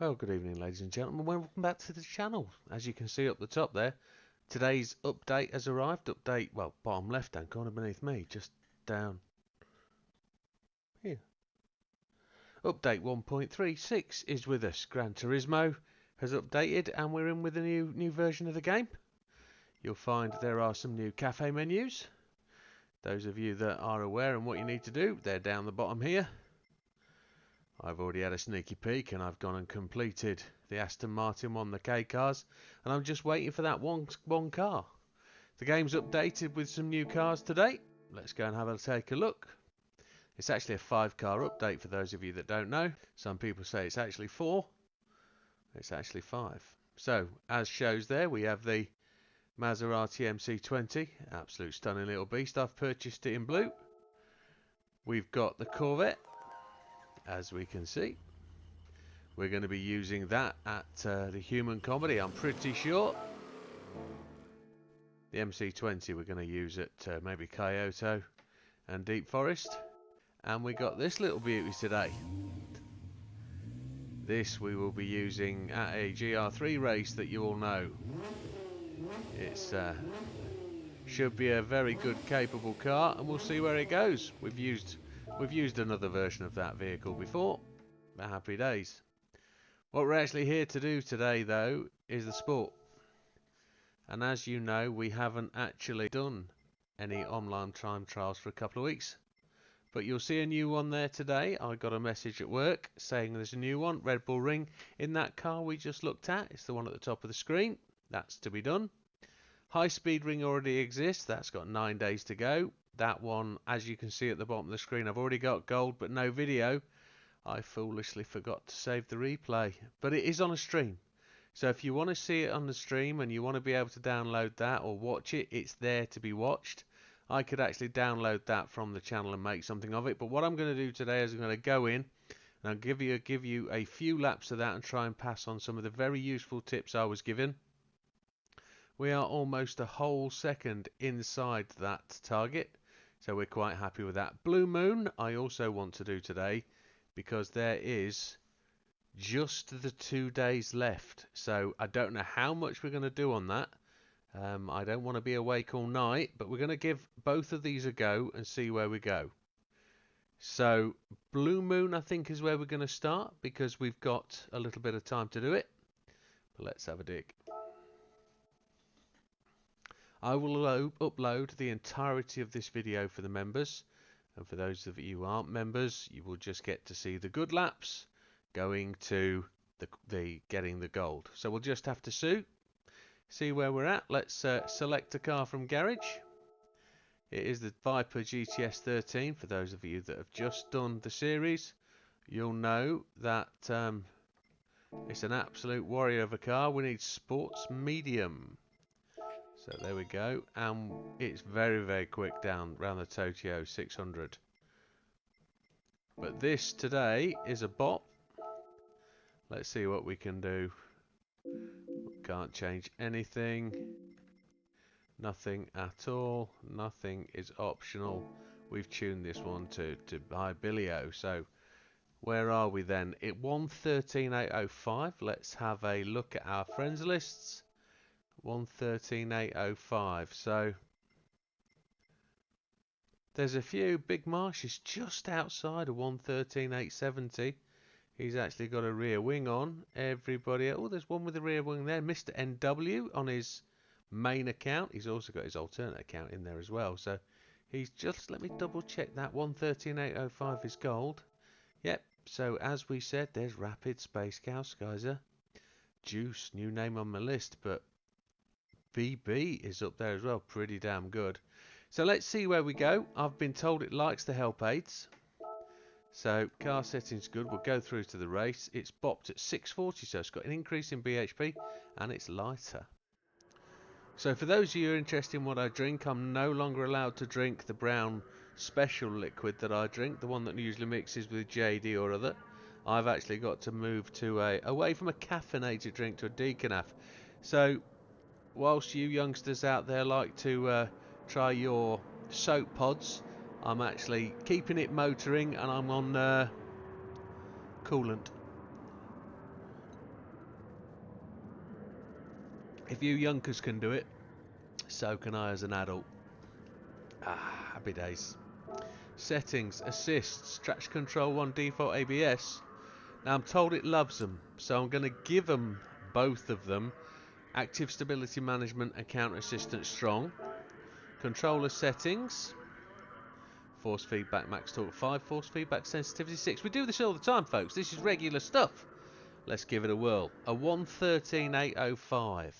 Well, good evening, ladies and gentlemen. Welcome back to the channel. As you can see up the top there, today's update has arrived. Update, well, bottom left-hand corner beneath me, just down here. Update 1.36 is with us. Gran Turismo has updated, and we're in with a new version of the game. You'll find there are some new cafe menus. Those of you that are aware and what you need to do, they're down the bottom here. I've already had a sneaky peek and I've gone and completed the Aston Martin one, the K cars, and I'm just waiting for that one car. The game's updated with some new cars today. Let's go and have a take a look. It's actually a 5-car update for those of you that don't know. Some people say it's actually 4. It's actually 5. So, as shows there, we have the Maserati MC20, absolute stunning little beast. I've purchased it in blue. We've got the Corvette. As we can see, we're going to be using that at the Human Comedy, I'm pretty sure. The MC20 we're going to use at maybe Kyoto and Deep Forest. And we got this little beauty today. This we will be using at a GR3 race that you all know. It's should be a very good, capable car, and we'll see where it goes. We've used another version of that vehicle before. Happy days. What we're actually here to do today, though, is the sport. And as you know, we haven't actually done any online time trials for a couple of weeks. But you'll see a new one there today. I got a message at work saying there's a new one, Red Bull Ring, in that car we just looked at. It's the one at the top of the screen. That's to be done. High Speed Ring already exists. That's got 9 days to go. That one, as you can see at the bottom of the screen, I've already got gold but no video. I foolishly forgot to save the replay, but it is on a stream. So if you want to see it on the stream and you want to be able to download that or watch it, it's there to be watched. I could actually download that from the channel and make something of it, but what I'm going to do today is I'm going to go in and I'll give you a few laps of that and try and pass on some of the very useful tips I was given. We are almost a whole second inside that target, so we're quite happy with that. Blue Moon I also want to do today because there is just the 2 days left, so I don't know how much we're going to do on that. I don't want to be awake all night, but we're going to give both of these a go and see where we go. So Blue Moon I think is where we're going to start because we've got a little bit of time to do it, but let's have a dig. I will upload the entirety of this video for the members, and for those of you who aren't members, you will just get to see the good laps going to the getting the gold. So we'll just have to see where we're at. Let's select a car from garage. It is the Viper GTS 13. For those of you that have just done the series, you'll know that it's an absolute warrior of a car. We need sports medium. So there we go, and it's very, very quick down around the Tokyo 600. But this today is a bot. Let's see what we can do. Can't change anything. Nothing at all. Nothing is optional. We've tuned this one to high bilio. So where are we then? It 113.805. Let's have a look at our friends lists. 113.805. So there's a few. Big Marsh is just outside of 113.870. He's actually got a rear wing on. Everybody, oh, there's one with a rear wing there. Mr. NW on his main account. He's also got his alternate account in there as well. So he's just, let me double check that 113.805 is gold. Yep. So as we said, there's Rapid Space Cow Skyzer. Juice, new name on my list, but BB is up there as well, pretty damn good. So let's see where we go. I've been told it likes the help aids. So car settings good. We'll go through to the race. It's bopped at 640, so it's got an increase in BHP and it's lighter. So for those of you who are interested in what I drink, I'm no longer allowed to drink the brown special liquid that I drink, the one that usually mixes with JD or other. I've actually got to move to away from a caffeinated drink to a decaf. So whilst you youngsters out there like to try your soap pods, I'm actually keeping it motoring and I'm on coolant. If you youngers can do it, so can I as an adult. Happy days. Settings, assists, traction control 1, default ABS. Now I'm told it loves them, so I'm going to give them both of them. Active stability management and counter assistance strong. Controller settings. Force feedback max torque 5, force feedback sensitivity 6. We do this all the time, folks. This is regular stuff. Let's give it a whirl. A 113,805.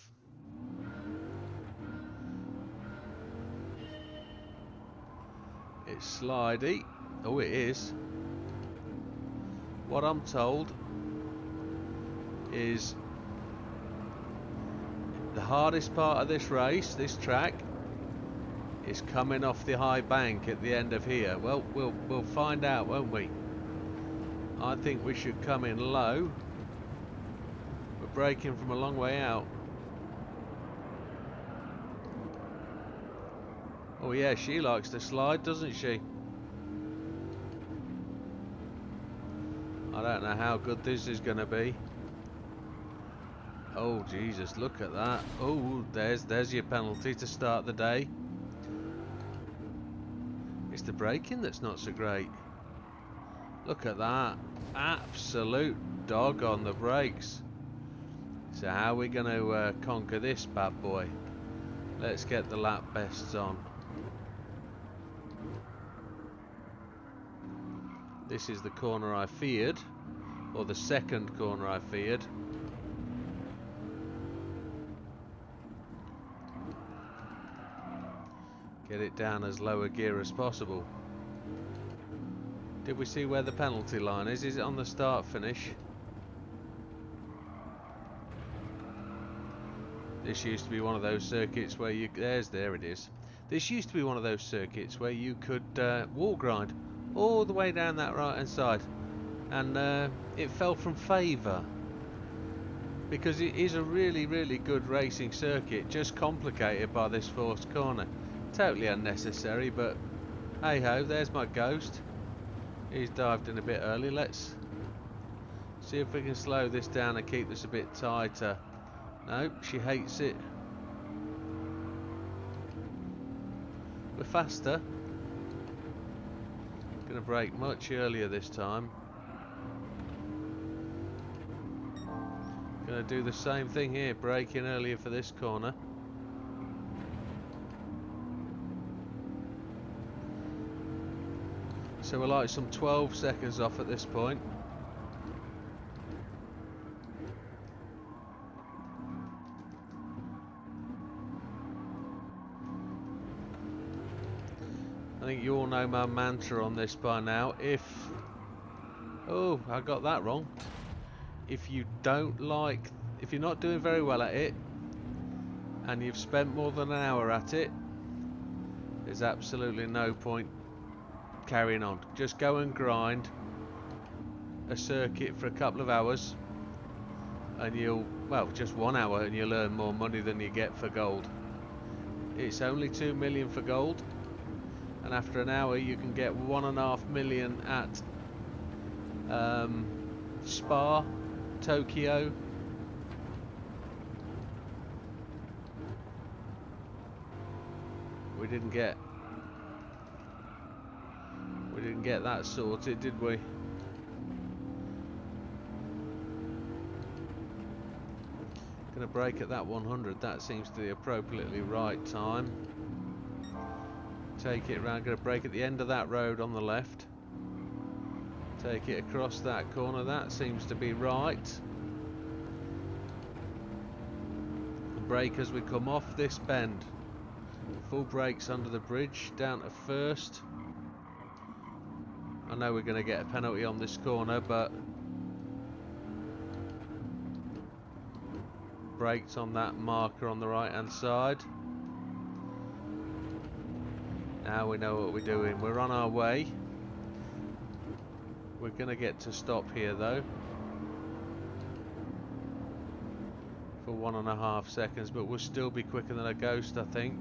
It's slidey. Oh, it is. What I'm told is the hardest part of this race, this track, is coming off the high bank at the end of here. Well, we'll find out, won't we? I think we should come in low. We're braking from a long way out. Oh yeah, she likes to slide, doesn't she? I don't know how good this is going to be. Oh Jesus, look at that. Oh, there's your penalty to start the day. It's the braking that's not so great. Look at that. Absolute dog on the brakes. So how are we going to conquer this bad boy? Let's get the lap bests on. This is the corner I feared, or the second corner I feared. Get it down as low a gear as possible. Did we see where the penalty line is? Is it on the start finish? This used to be one of those circuits where you... There it is. This used to be one of those circuits where you could wall grind all the way down that right hand side. And it fell from favour. Because it is a really, really good racing circuit, just complicated by this forced corner. Totally unnecessary, but hey ho, there's my ghost. He's dived in a bit early. Let's see if we can slow this down and keep this a bit tighter. Nope, she hates it. We're faster. Gonna brake much earlier this time. Gonna do the same thing here, braking earlier for this corner. So we're like some 12 seconds off at this point. I think you all know my mantra on this by now. Oh, I got that wrong. If you're not doing very well at it, and you've spent more than an hour at it, there's absolutely no point carrying on. Just go and grind a circuit for a couple of hours, and just 1 hour, and you'll earn more money than you get for gold. It's only 2 million for gold, and after an hour you can get 1.5 million at Spa, Tokyo. We didn't get that sorted, did we? Gonna brake at that 100. That seems to the appropriately right time. Take it round. Gonna brake at the end of that road on the left. Take it across that corner. That seems to be right. Brake as we come off this bend. Full brakes under the bridge, down to first. I know we're going to get a penalty on this corner, but brakes on that marker on the right hand side. Now we know what we're doing. We're on our way. We're going to get to stop here though for 1.5 seconds, but we'll still be quicker than a ghost, I think.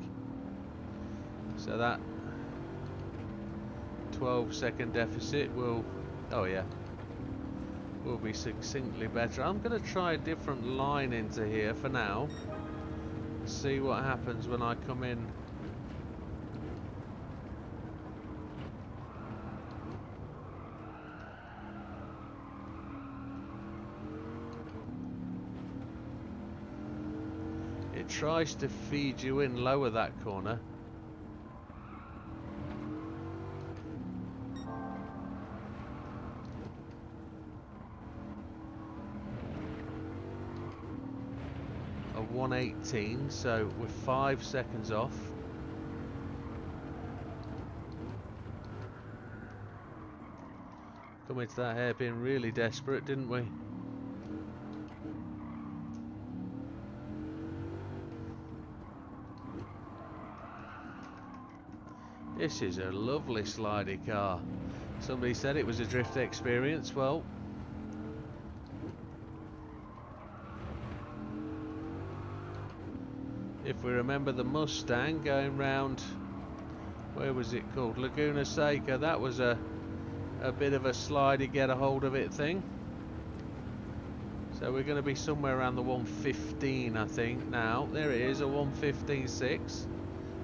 So that 12-second deficit will be succinctly better. I'm going to try a different line into here for now. See what happens when I come in. It tries to feed you in lower that corner. A 118, so we're 5 seconds off. Come into that hairpin really desperate, didn't we? This is a lovely slidey car. Somebody said it was a drift experience. Well, if we remember the Mustang going round, where was it called? Laguna Seca, that was a bit of a slidey get a hold of it thing. So we're going to be somewhere around the 115, I think. Now, there it is, a 115.6.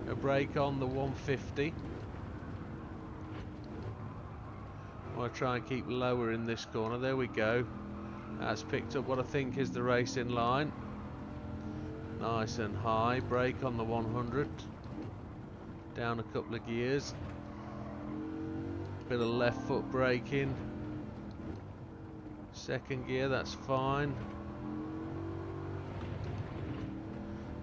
A brake on the 150. I want to try and keep lower in this corner. There we go. That's picked up what I think is the racing line. Nice and high. Brake on the 100. Down a couple of gears. Bit of left foot braking. Second gear, that's fine.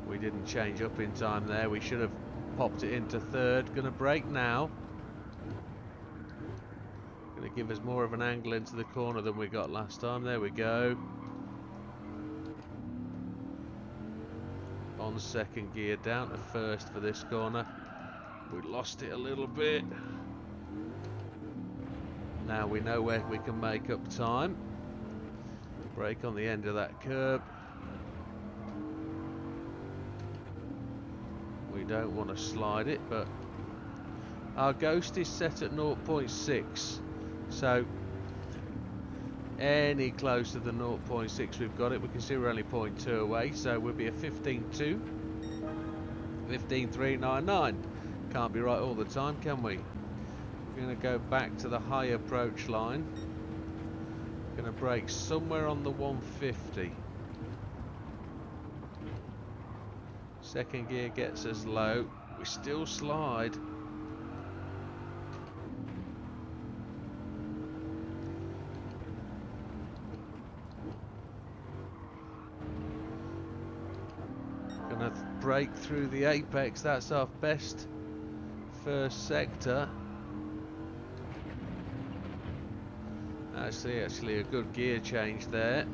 We didn't change up in time there. We should have popped it into third. Gonna brake now. Gonna give us more of an angle into the corner than we got last time. There we go. On second gear, down to first for this corner. We lost it a little bit. Now we know where we can make up time. Brake on the end of that curb. We don't want to slide it, but our ghost is set at 0.6, so any closer than 0.6 we've got it. We can see we're only 0.2 away, so we'll be a 15.2, 15.399. Can't be right all the time, can we? We're going to go back to the high approach line. Going to brake somewhere on the 150. Second gear gets us low. We still slide. Gonna brake through the apex. That's our best first sector. Actually a good gear change there.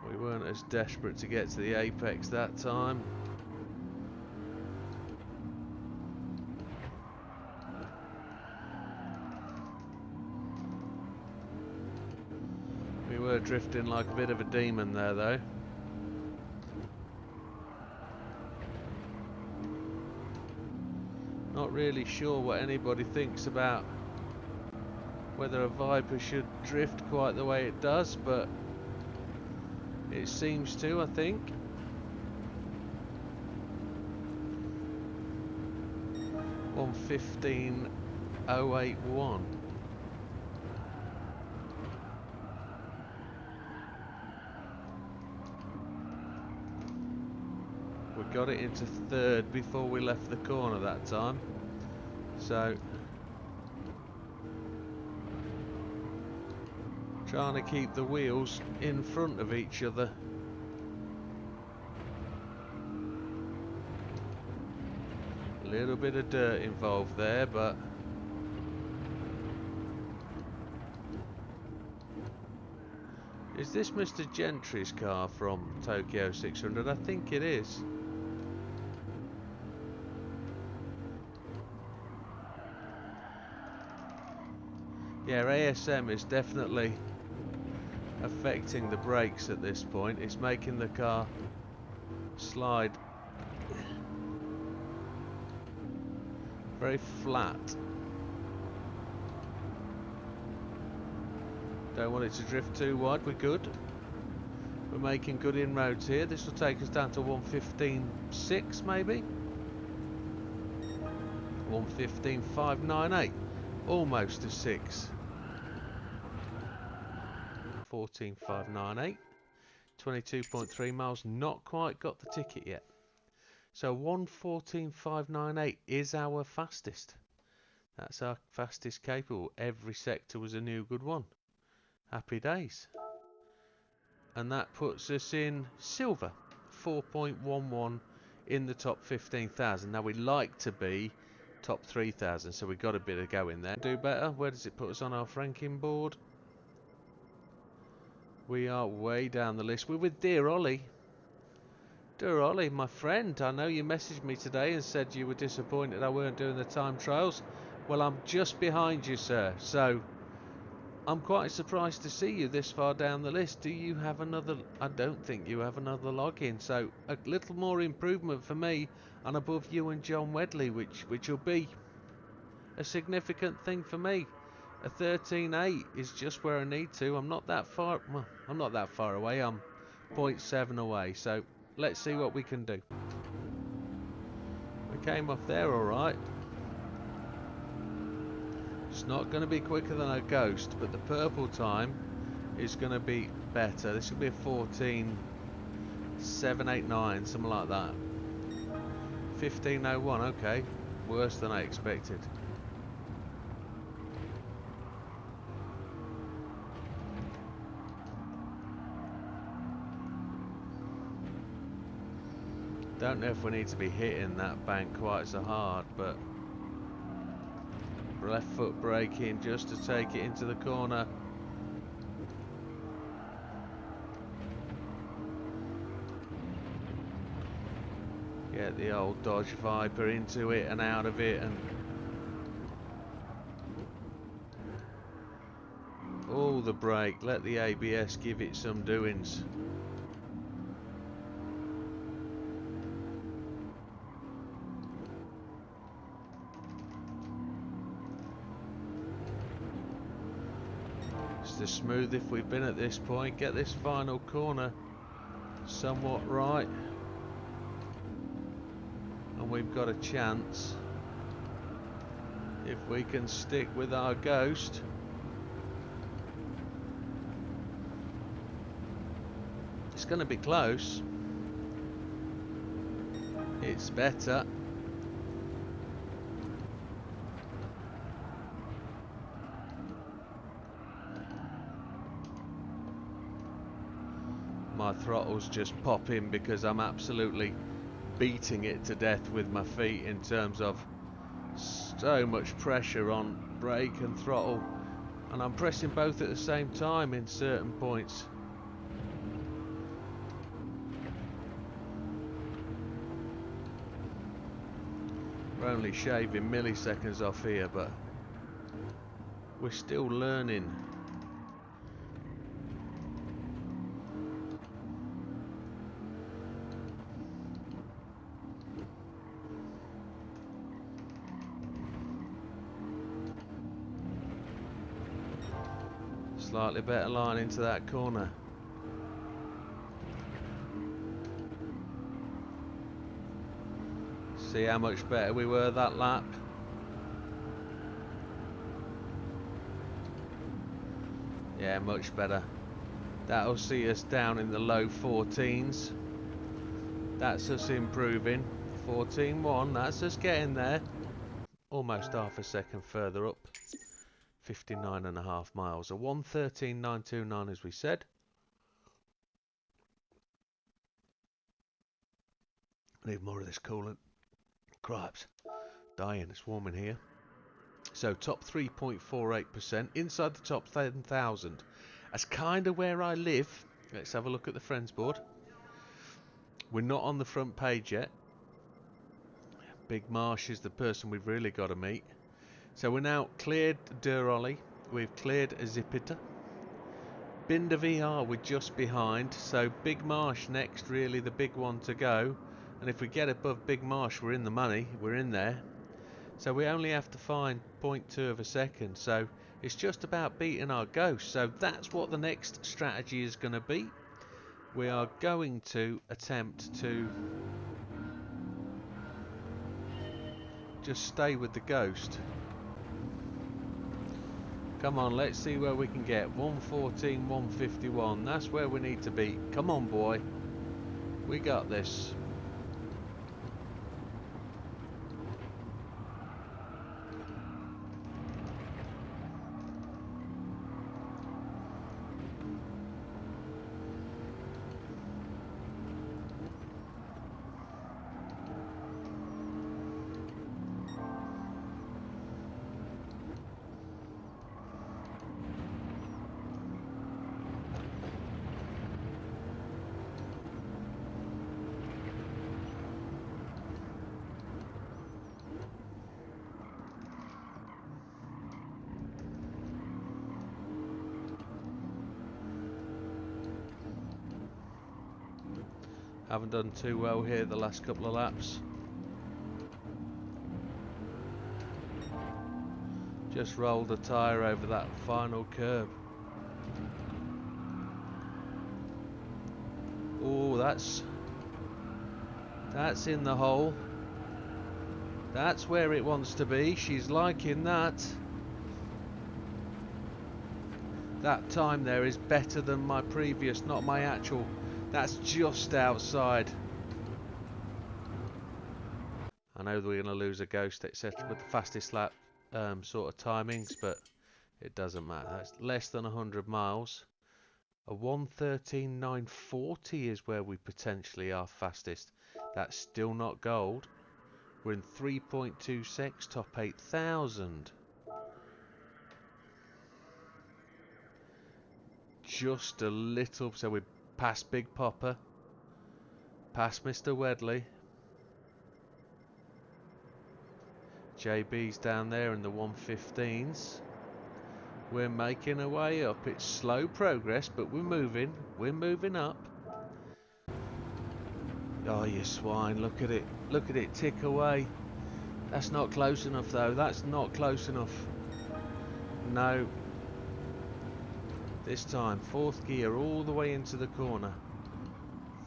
We weren't as desperate to get to the apex that time. We were drifting like a bit of a demon there though. Not really sure what anybody thinks about whether a Viper should drift quite the way it does, but it seems to, I think. $115.081. We got it into third before we left the corner that time, so trying to keep the wheels in front of each other. A little bit of dirt involved there, but is this Mr. Gentry's car from Tokyo 600? I think it is. Yeah, ASM is definitely affecting the brakes at this point. It's making the car slide very flat. Don't want it to drift too wide. We're good. We're making good inroads here. This will take us down to 1:15.6 maybe. 1:15.598. Almost a 6. 14.598. 22.3 miles. Not quite got the ticket yet. So 1:14.598 is our fastest. That's our fastest capable. Every sector was a new good one. Happy days. And that puts us in silver. 4.11 in the top 15,000. Now we like to be top 3,000, so we got a bit of go in there. Do better. Where does it put us on our ranking board? We are way down the list. We're with dear Ollie. Dear Ollie, my friend, I know you messaged me today and said you were disappointed I weren't doing the time trials. Well, I'm just behind you, sir, so I'm quite surprised to see you this far down the list. Do you have another? I don't think you have another login, so a little more improvement for me and above you and John Wedley, which will be a significant thing for me. A 13.8 is just where I need to. I'm not that far. Well, I'm not that far away. I'm 0.7 away. So let's see what we can do. We came off there all right. It's not going to be quicker than a ghost, but the purple time is going to be better. This will be a 14.789, something like that. 15.01. Okay, worse than I expected. Don't know if we need to be hitting that bank quite so hard, but left foot braking just to take it into the corner. Get the old Dodge Viper into it and out of it, and oh, the brake, let the ABS give it some doings. It's the smoothest we've been at this point. Get this final corner somewhat right, and we've got a chance if we can stick with our ghost. It's going to be close. It's better. My throttle's just popping because I'm absolutely beating it to death with my feet in terms of so much pressure on brake and throttle, and I'm pressing both at the same time in certain points. We're only shaving milliseconds off here, but we're still learning. Slightly better line into that corner. See how much better we were that lap. Yeah, much better. That'll see us down in the low 14s. That's us improving. 14.1, that's us getting there. Almost half a second further up. 59.5 miles. A 1:13.929 as we said. Need more of this coolant. Cripes. Dying, it's warm in here. So top 3.48%. Inside the top 10,000. That's kind of where I live. Let's have a look at the friends board. We're not on the front page yet. Big Marsh is the person we've really got to meet. So we're now cleared Durolly. We've cleared Zipita. Binder VR we're just behind. So Big Marsh next, really the big one to go. And if we get above Big Marsh, we're in the money. We're in there. So we only have to find 0.2 of a second. So it's just about beating our ghost. So that's what the next strategy is going to be. We are going to attempt to just stay with the ghost. Come on, let's see where we can get. 114, 151. That's where we need to be. Come on, boy. We got this. Haven't done too well here the last couple of laps. Just rolled a tyre over that final curb. Oh, that's in the hole. That's where it wants to be. She's liking that. That time there is better than my previous, not my actual. That's just outside. I know that we're going to lose a ghost, etc. with the fastest lap sort of timings, but it doesn't matter. That's less than 100 miles. A 113.940 is where we potentially are fastest. That's still not gold. We're in 3.26, top 8,000. Just a little, so we're past Big Popper, past Mr. Wedley. JB's down there in the 115s. We're making our way up. It's slow progress, but we're moving. We're moving up. Oh, you swine, look at it. Look at it tick away. That's not close enough, though. That's not close enough. No. This time, fourth gear all the way into the corner.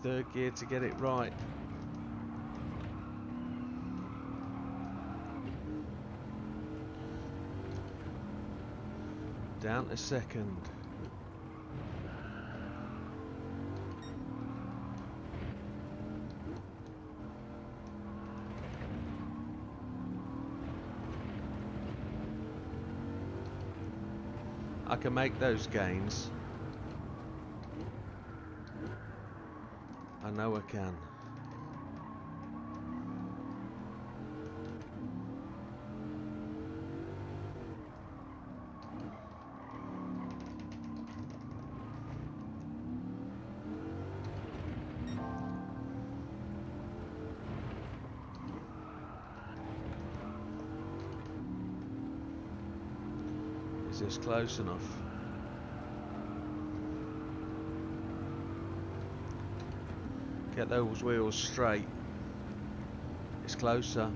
Third gear to get it right. Down to second. I can make those gains. I know I can. Is this close enough? Get those wheels straight. It's closer.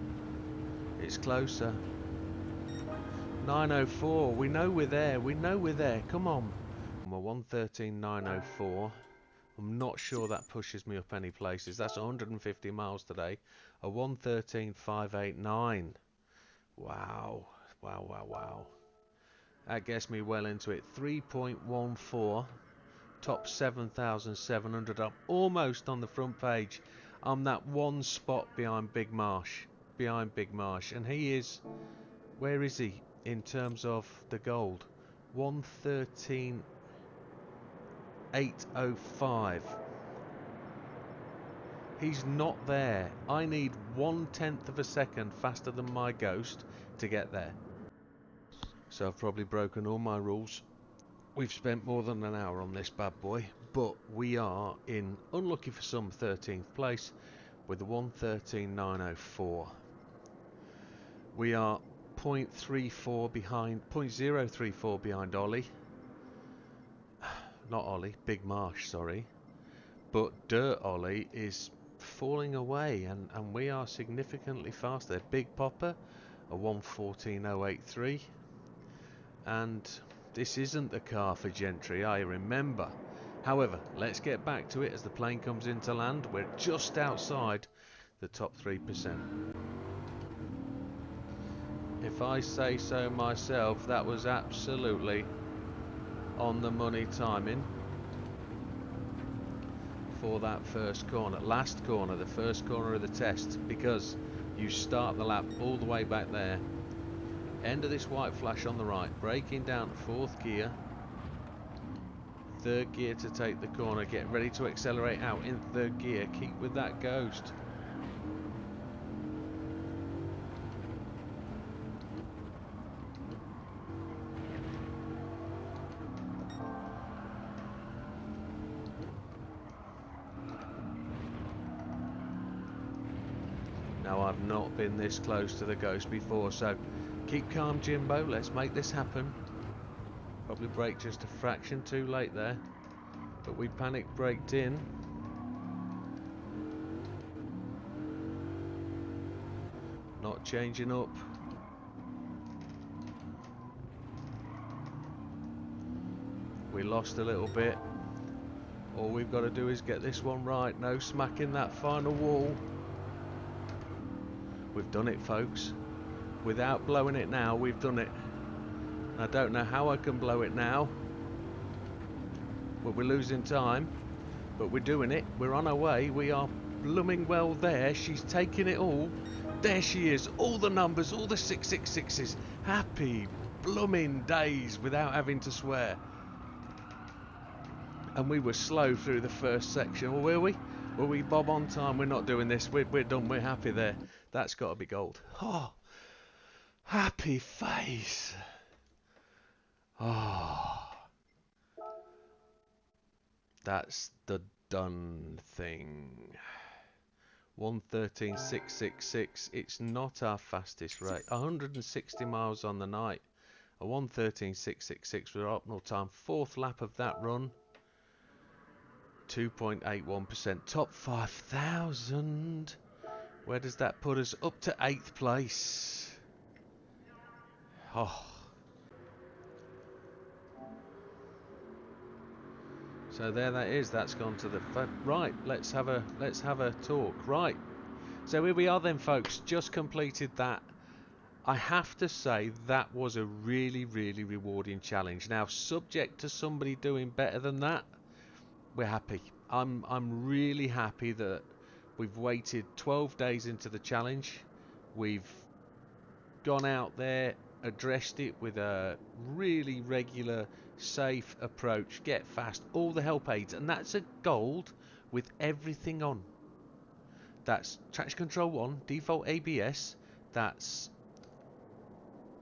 It's closer. 904. We know we're there. We know we're there. Come on. I'm a 113.904. I'm not sure that pushes me up any places. That's 150 miles today. A 113.589. Wow. Wow, wow, wow. That gets me well into it. 3.14. Top 7,700. I'm almost on the front page. I'm that one spot behind Big Marsh. Behind Big Marsh. And he is... Where is he in terms of the gold? 113.805. He's not there. I need 1/10 of a second faster than my ghost to get there. So I've probably broken all my rules. We've spent more than an hour on this bad boy, but we are in, unlucky for some, 13th place with a 113.904. We are 0.34 behind, 0.034 behind Ollie. Not Ollie, Big Marsh, sorry. But Dirt Ollie is falling away, and we are significantly faster. Big Popper a 114.083, and this isn't the car for gentry, I remember. However, let's get back to it as the plane comes into land. We're just outside the top 3%. If I say so myself, that was absolutely on the money timing for that first corner. Last corner, the first corner of the test, because you start the lap all the way back there. End of this white flash on the right, braking down to 4th gear. 3rd gear to take the corner, get ready to accelerate out in 3rd gear, keep with that ghost. Now I've not been this close to the ghost before, so keep calm Jimbo, let's make this happen. Probably brake just a fraction too late there, but we panic braked in. Not changing up. We lost a little bit. All we've got to do is get this one right. No smacking that final wall. We've done it, folks. Without blowing it now, we've done it. I don't know how I can blow it now, but we're losing time. But we're doing it. We're on our way. We are blooming well there. She's taking it all. There she is. All the numbers, all the 666s. Happy blooming days without having to swear. And we were slow through the first section. Or were we? Were we bob on time? We're not doing this. We're done. We're happy there. That's got to be gold. Oh, happy face. Oh, that's the done thing. 113.666. It's not our fastest rate. 160 miles on the night. A 113.666 with our optimal time. 4th lap of that run. 2.81%. Top 5,000. Where does that put us? Up to 8th place. Oh. So there that is. That's gone to the right. Let's have a talk. Right. So here we are then, folks. Just completed that. I have to say that was a really, really rewarding challenge. Now, subject to somebody doing better than that, we're happy. I'm really happy that we've waited 12 days into the challenge. We've gone out there, addressed it with a really regular, safe approach, get fast, all the help aids, and that's a gold with everything on. That's traction control on, default ABS, that's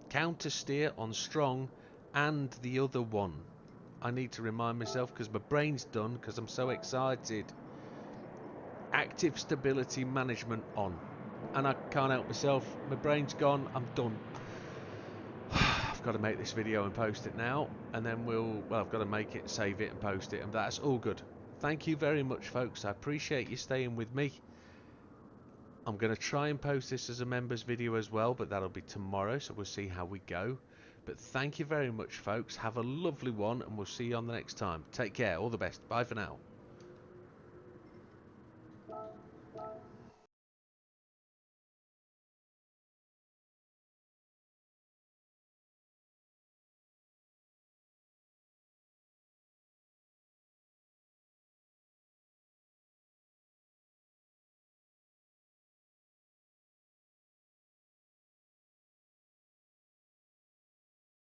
counter steer on strong, and the other one. I need to remind myself because my brain's done because I'm so excited. Active stability management on, and I can't help myself. My brain's gone. I'm done. I've got to make this video and post it now, and then I've got to make it, save it and post it, and that's all good. Thank you very much, folks. I appreciate you staying with me. I'm going to try and post this as a members video as well, but that'll be tomorrow, so we'll see how we go. But thank you very much, folks. Have a lovely one, and we'll see you on the next time. Take care. All the best. Bye for now.